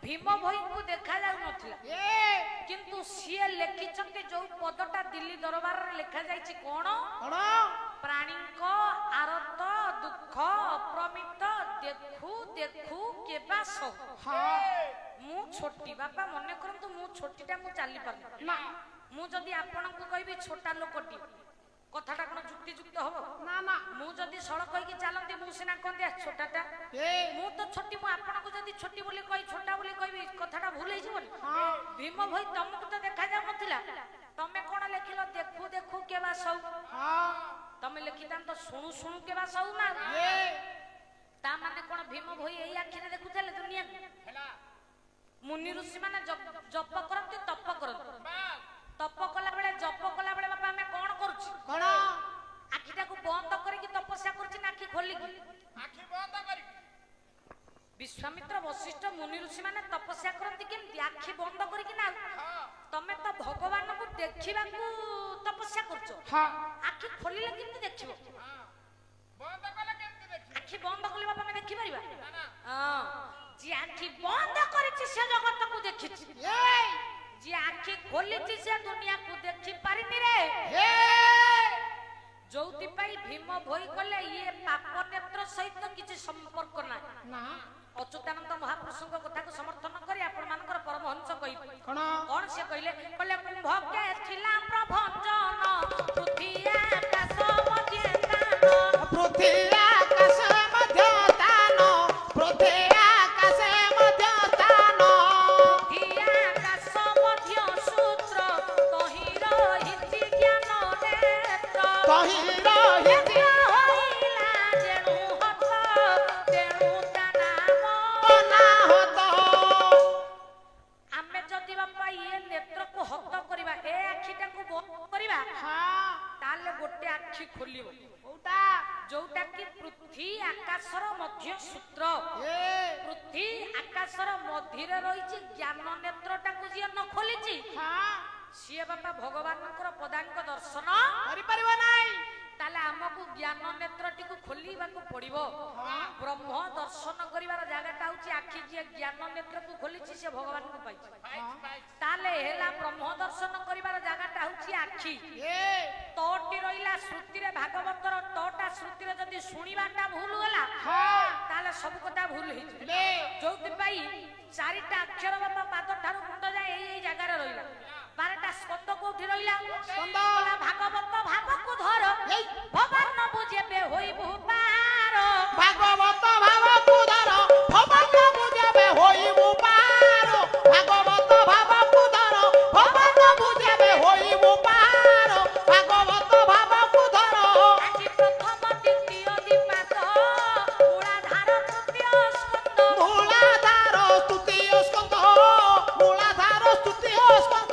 भीम भई को देखा जाउ नथिला किंतु सिए लेखिचंती जो पदटा दिल्ली दरबार रे लिखा जायछि कोन प्राणी को आरत दुख अप्रमित देखु देखु केबा सो मु छोटी बापा मने करंतु मु छोटीटा मु चाली पर ना मु जदी आपन को कहबी छोटा लोकटी कथाटा कोन जुक्ति जुक्त हो ना ना मु जदी सळ कहि के चलंती मु सिना कोन छोटाटा मु तो छोटी मु आपन को जदी छोटी बोली कहि छोटा बोली कहबी कथाटा भूल हे जीवन हां भीम भई तुमको तो देखा जा नथिला तमे कोन लेखिलो देखु देखु केबा सौ हां तमे लेखितान तो सुनु सुनु केबा सौ ना ता माने कोन भीम भई एई आखि रे देखु चले दुनिया हैला मुनि ऋषि माने जप करते तप करते तप कला बेले जप कला बेले बापा हमें कोन करूची कोन आखिटा को बंद करी कि तपस्या करची ना आखि खोली की आखि बंद करी विश्वामित्र वशिष्ठ मुनि ऋषि माने तपस्या करती केमती आखि बंद करी कि ना तमे तो भगवान को देखिबा को तपस्या करछो हां आखि खोलिले केमती देखिबो हां बंद कला केमती देखिबो आखि बंद कले बापा हमें देखि परिबा ना ना हां जी आखि बंद करिछि से जगत को देखिछि जी आखि खोलिछि से दुनिया को देखि पारिनी रे जोति पाई भीम भई कले ये पाप नेत्र सहित किछि संपर्क ना ना अच्युतानंद महापुरुषक कथा को समर्थन करी आपण मानकर परमहंस कहि कोन से कहिले कले कुंभ के थिला प्रभंजन पृथ्वी आकाश मध्य दान पृथ्वी आकाश मध्य दान पृथ्वी आकाश मध्य दान पृथ्वी आकाश मध्य सूत्र तहि रहिछि ज्ञान नेत्र तहि रहिछि होइला जेनु हत तेनु ताना हत आमे जदि बापा ये नेत्र को हत करिबा ए आखिटा को बंद करिबा हां ताले गोटे आखि खोलिबो ओटा जोटा कि पृथ्वी आकाशर मध्य सूत्र पृथ्वी आकाशर मध्य रे रहिछि ज्ञान नेत्रटा को जे न खोलिछि हां सिए बापा भगवानकर पदांक दर्शन करि परिबो नाही ताले हमकु ज्ञान नेत्रटी को खोलिबा को पड़िबो ब्रह्म दर्शन करिवार जागाटा होछि आखि जे ज्ञान नेत्र को खोलिछि से भगवान को पाइछि ताले हेला ब्रह्म दर्शन करिवार जागाटा होछि आखि तोटी रहिला श्रुति रे भागवतर तोटा श्रुति रे जदी सुनिबाटा भूल होला ताले सब कथा भूल हेछि जोति पाई चारिटा अक्षर बापा पाद ठारू मुंड जाय एई जागा रे रहिला बारटा स्कंद कोठी रहिला स्कंद बोला भागवत भावको धर भगवान न बुझेबे होइबु पार भागवत भावको धर भगवान न बुझेबे होइबु पार भागवत भावको धर भगवान न बुझेबे होइबु पार भागवत भावको धर आजि प्रथम द्वितीय दीपात मूलाधार तृतीय स्कंद मूलाधार तृतीय स्कंद मूलाधार तृतीय स्कंद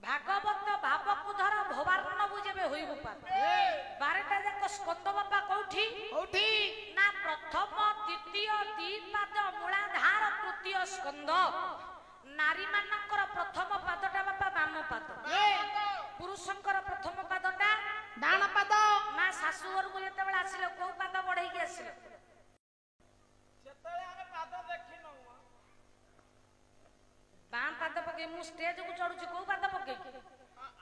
भागवत भावको धर भवान न बुझेबे होइबो पार बारटा जाक स्कंद बापा कोठी कोठी ना प्रथम द्वितीय दीपाद मूलाधार तृतीय स्कंद नारी मानकर प्रथम पादटा बापा बाम पाद पुरुषंकर प्रथम पादटा डाण पाद ना सासु घर को जते बेला आसिले को पाद बढ़ई के आसिले सेतले हम पाद देखि न बाम पाद पके मु स्टेज को चढुची को पाद पके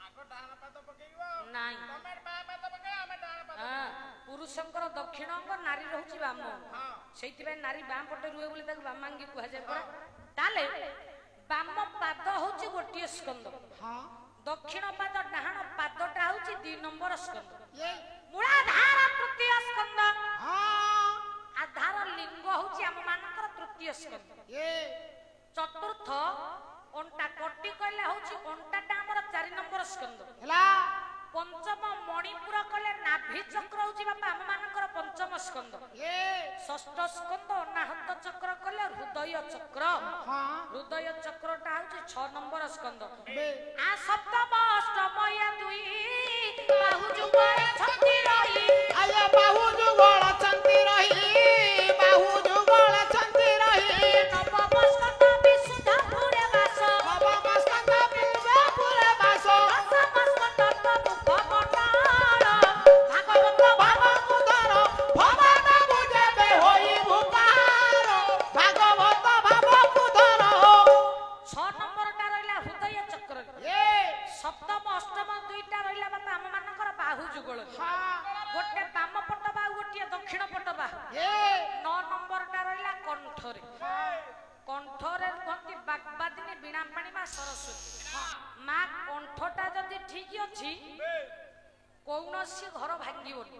आगो डाण पाद पकेइबो नाही तमे बाम पाद पके हम डाण पाद हां पुरुषंकर दक्षिण अंग नारी रहउची बाम हां सेति बे नारी बाम पटे रुए बोली ताक बामांगी कुहा जाय परा ताले बाम पाद होची गोटिए स्कंद हां दक्षिण पाद डाहण पादटा होची 2 नंबर स्कंद ये मूलाधार तृतीय स्कंद हां आधार लिंग होची हम मानकर तृतीय स्कंद ये चतुर्थ अंटा कोटी कहले होची अंटाटा हमर 4 नंबर स्कंद हला पंचम मणिपुर कहले नाभि चक्र होची बापा हम मानकर पंचम स्कंद ये षष्ठ स्कंद अनाहत चक्र कहले हृदय चक्र हां हृदय चक्रटा होची 6 नंबर स्कंद आ सप्तम अष्टम या 2 गोटे बाम पट बाहु गोटे दक्षिण पट बाहु 9 नंबरटा रहिला कंठरे कंठरे कहती बागबादिनी बीणा पाणी मा सरस्वती माँ कंठटा जदि ठीक अछि कौनसी घर भांगिबोनी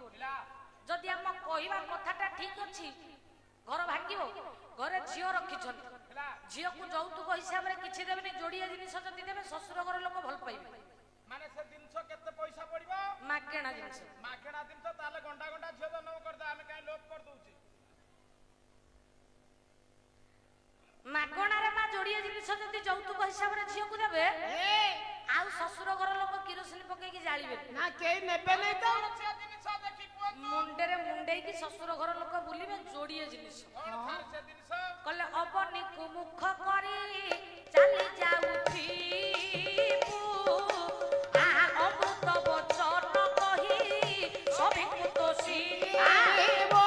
जदि हम कहवा कथाटा ठीक अछि घर भांगिबो घरे झियो रखिछन झियो को जौतुक हिसाब रे किछि देबेनी जोड़िया जिनिस जदि देबे ससुर घर लोक भल पाइबे माने से जिनिस केते पैसा पड़िबो मागेणा जिनिस ताले घंटा घंटा झियो जन्म कर दे आमे काई लोप कर दोछि मागणा रे मा जोड़िया जिनिस जदि जौतुक हिसाब रे झियो को देबे आउ ससुर घर लोक किरोसिन पके की जाळीबे ना केई नेबे नै तो से जिनिस देखि मुंडे रे मुंडे की ससुर घर लोक बुलिबे जोड़िया जिनिस से जिनिस कहले अबनी कुमुख करी चली जाउथीबू आ अमृत वचन कही सभी तोसी आइबो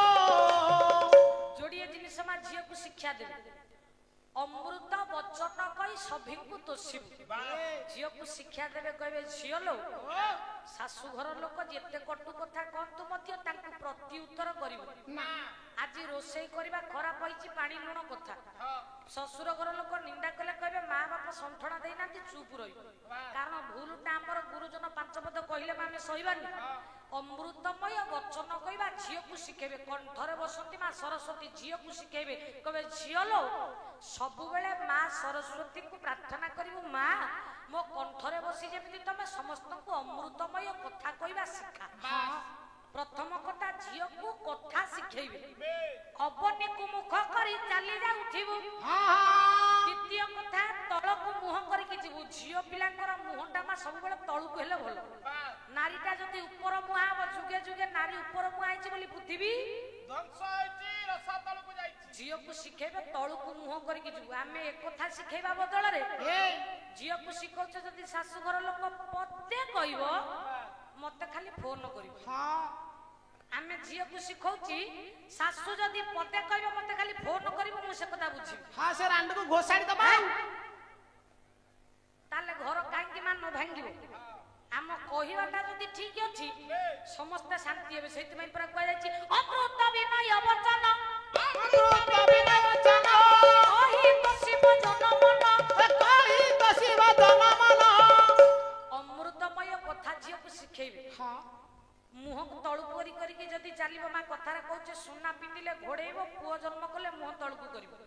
जोड़िए जिनिस मा झियो को शिक्षा देबे अमृत वचन कही सभी को तोसिबू झियो को शिक्षा देबे कहबे झियो लो सासु घर लोक जेते कटु कथा कहतु मध्य तांकु प्रति उत्तर करिवो ना आज रोषेई करबा खराब होईची पानी लुण कथा ससुर घर लोक निंदा कले कहबे मां बाप संठणा देई नांती चुप रही कारण भूलटा हमर गुरुजन पांच पद कहिले माने सहिबानी अमृतमय वचन कहबा झियो को शिखेबे कंठरे बसंती मां सरस्वती झियो को शिखेबे कहबे झियो लो सब बेले मां सरस्वती को प्रार्थना करिवो मां मो कंठरे बसी जेमिति तमे समस्त को अमृतमय कथा कहबा शिखा प्रथम कथा झियो को कथा शिखेबे अबनी को मुख करी चली जाउथिबू द्वितीय कथा तळ को मुह करी कि जीवू झियो पिलांकर मुहटा मा सब बेले तळु को हेले भलो नारीटा जदी ऊपर मुहा अब जुगे जुगे नारी ऊपर मुहा आइछि बोली पृथ्वी ध्वंस होइछि रसा तळ को जाइछि झियो को शिखेबे तळु को मुह करी कि जीवू आमे एक कथा शिखेबा बदल रे झियो को शिखौछ जदी सासु घर लोक पते कहबो मते खाली फोन करिवो आमे झियो को शिखौछि सासु जदी पते कहबो मते खाली फोन करिवो मु से कथा बुझी हां से रांड को घोसाड़ी दबा ताले घर काहे कि मान न भांगिबो आम कहिबाटा जदी ठीक अछि समस्त शांति हेबे सेति पई पर कहै जायछि अमृत विनय वचन अमृत विनय वचन कहि तो शिव जनमन कहि तो शिव जनमन अमृतमय कथा झियो को शिखेबे हां मुह तळु करी करी के जदी चालिबो मा कथा रे कहछे सोना पिंदिले घोड़ेइबो पुओ जन्म कले मुह तळु करिबो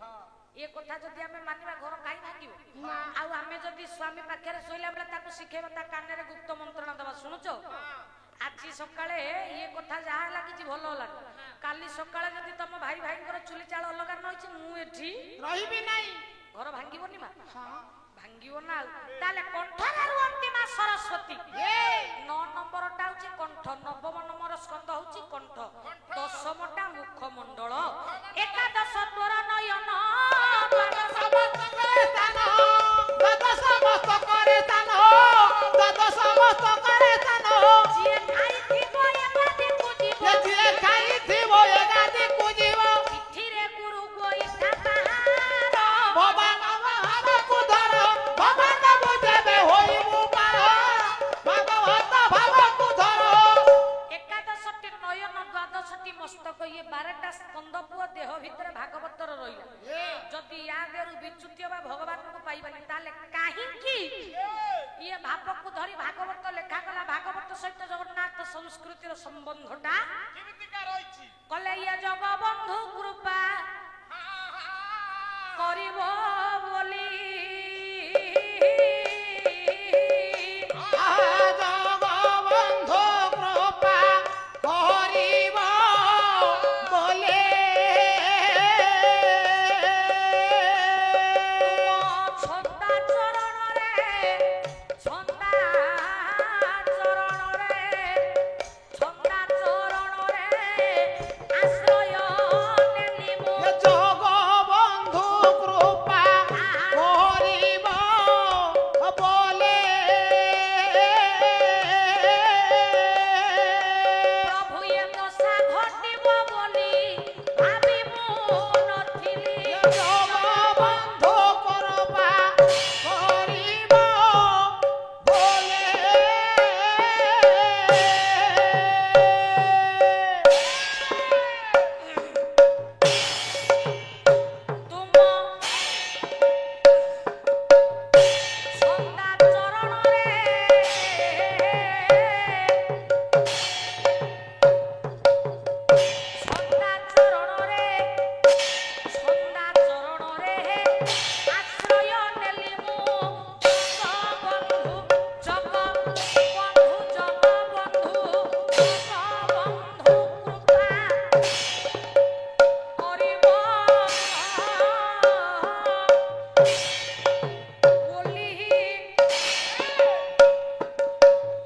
ए कथा जदी हमें मानिबा घर काई भागिबो आ हमें जदी स्वामी पाखरे सोइला बेला ताको शिखेबो ता काने रे गुप्त मंत्रणा दबा सुनुचो आज सकाळे ये कथा जहा लागि जी भलो लाग काली सकाळे जदी तम भाई भाई कर चुली चाळ अलगा नइछि मु एठी रहिबी नै घर भांगिबोनी मा हां भांगिबो ना ताले कंठरे रुंती मा सरस्वती 9 नंबर टा होची कंठ नवम नंबर स्कंद होची कंठ दशमटा मुख मंडल एकादश द्वार नयन द्वादश समस्त करे तान द्वादश समस्त करे तान द्वादश समस्त करे तान जिए खाई थीबो एगादी पूजिबो जे खाई थीबो एगादी पूजिबो पिठी रे गुरु गोइठा पहाड़ बाबा बाबा को धर बाबा न बुझेबे होई मुपार भगवत भाव को धर एकादशटी नयन द्वादशटी मस्तक ये 12टा स्कंद पुओ देह भितर भागवतर रहिला जदि या देरु विच्युति बा भगवान को पाइबानी ताले काहे की ये भाव को धरी भागवत लेखा गला भागवत सहित जगन्नाथ संस्कृति रो संबंधटा केमितिका रहिछि कले ये जगबंधु कृपा करिवो बोली जगबंधु कृपा करिब बोले छंदा चरण रे छंदा चरण रे आश्रय नेलिमो जगबंधु कृपा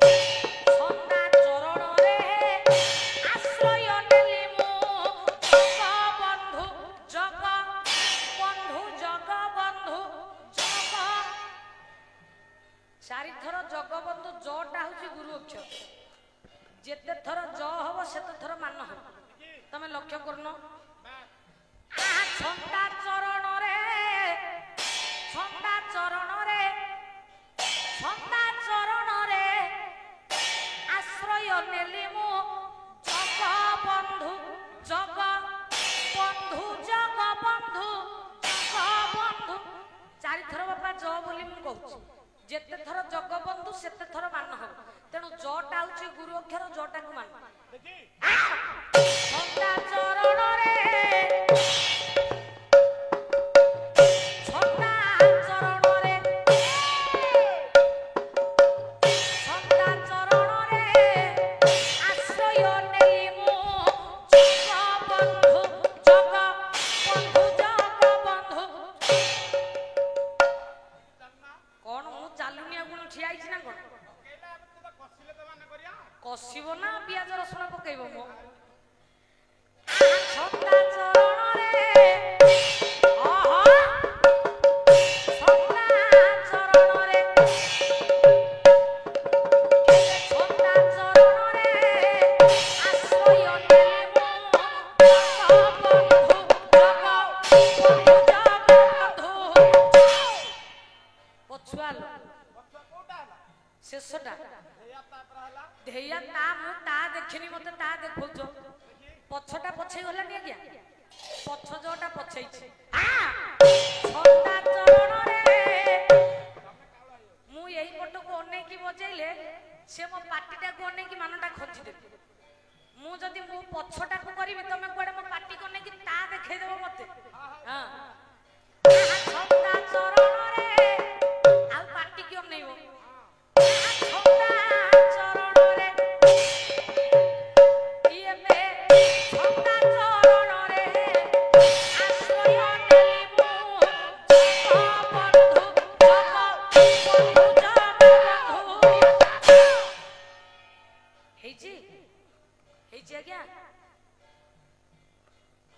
ଛନ୍ଦା ଚରଣରେ ଆଶ୍ରୟ ନେଲି ମୁଁ ଜଗବନ୍ଧୁ ଜଗବନ୍ଧୁ ଜଗବନ୍ଧୁ ଜଗ ଚାରିଥର ଜଗବନ୍ଧୁ ଜଟା ହଉଛି ଗୁରୁ ଅକ୍ଷର ଯେତେ ଥର ଜ ହବ ସେତେ ଥର ମାନ ହବ ତମେ ଲକ୍ଷ୍ୟ କରୁନ ଛନ୍ଦା ଚରଣରେ ଛନ୍ଦା ଚରଣରେ ଛନ୍ଦା ଚରଣରେ ଆଶ୍ରୟ ନେଲି ମୁଁ ଜଗବନ୍ଧୁ ଜଗବନ୍ଧୁ ଜଗବନ୍ଧୁ ଜଗବନ୍ଧୁ ଚାରିଥର ବାପା ଜ ବୋଲି ମୁଁ କହୁଛି ଯେତେ ଥର ଜଗବନ୍ଧୁ ସେତେ ଥର ମାନ ହବ ତେଣୁ ଜଟା ହଉଛି ଗୁରୁ ଅକ୍ଷର ଜଟାକୁ ମାନ ଛନ୍ଦା ଚରଣରେ ଛନ୍ଦା ଚରଣରେ ଛନ୍ଦା ଚରଣରେ ଆଶ୍ରୟ ନେଲି ମୁଁ ଜଗବନ୍ଧୁ ଜଗବନ୍ଧୁ ଜଗବନ୍ଧୁ କଣ ମୁଁ ଚାଲୁନି ଆଉ କଣ ଠିଆ ହେଇଛି ନା କଣ କଷିବ ନା ପିଆଜ ରସୁଣ ପକେଇବ ମୋ ଛନ୍ଦା ଚରଣରେ ଛନ୍ଦା ଚରଣରେ ଛନ୍ଦା ଚରଣରେ ଆଶ୍ରୟ ନେଲି ମୁଁ ଜଗବନ୍ଧୁ ଜଗବନ୍ଧୁ ଜଗବନ୍ଧୁ ପଛୁଆ ଶେଷଟା ଧେୟା ତା ମୁଁ ତା ଦେଖିନି ମତେ ତା ଦେଖଉଛ ପଛଟା ପଛେଇ ଗଲାନି ଆଜ୍ଞା ପଛ ଯୋଉଟା ପଛେଇଛି ଛନ୍ଦା ଚରଣରେ ମୁଁ ଏଇ ପଟକୁ ଅନେଇକି ବଜେଇଲେ ସେ ମୋ ପାଟିଟାକୁ ଅନେଇକି ମାନଟା ଖଞ୍ଜିଦେବି ମୁଁ ଯଦି ମୁଁ ପଛଟାକୁ କରିବି ତମେ କୁଆଡେ ମୋ ପାଟିକୁ ଅନେଇକି ତା ଦେଖେଇଦେବ ମତେ ଛନ୍ଦା ଚରଣରେ ଆଉ ପାଟିକି ଅନେଇବ ଛନ୍ଦା ଚରଣରେ ଇଏବେ ଛନ୍ଦା ଚରଣରେ ଆଶ୍ରୟ ନେଲି ମୁଁ ଜଗବନ୍ଧୁ ଜଗବନ୍ଧୁ ଜଗବନ୍ଧୁ ହେଇଛି ହେଇଛି ଆଜ୍ଞା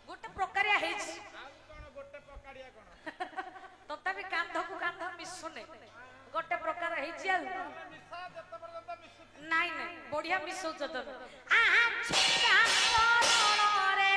ଗୋଟେ ପ୍ରକାରିଆ ହେଇଛି ତଥାପି କାନ୍ଧକୁ କାନ୍ଧ ମିଶୁନି ଗୋଟେ ପ୍ରକାର ହେଇଛି ଆଉ ନାଇଁ ନାଇଁ ବଢିଆ ମିଶଉଛ ତମେ ଛନ୍ଦା ଚରଣରେ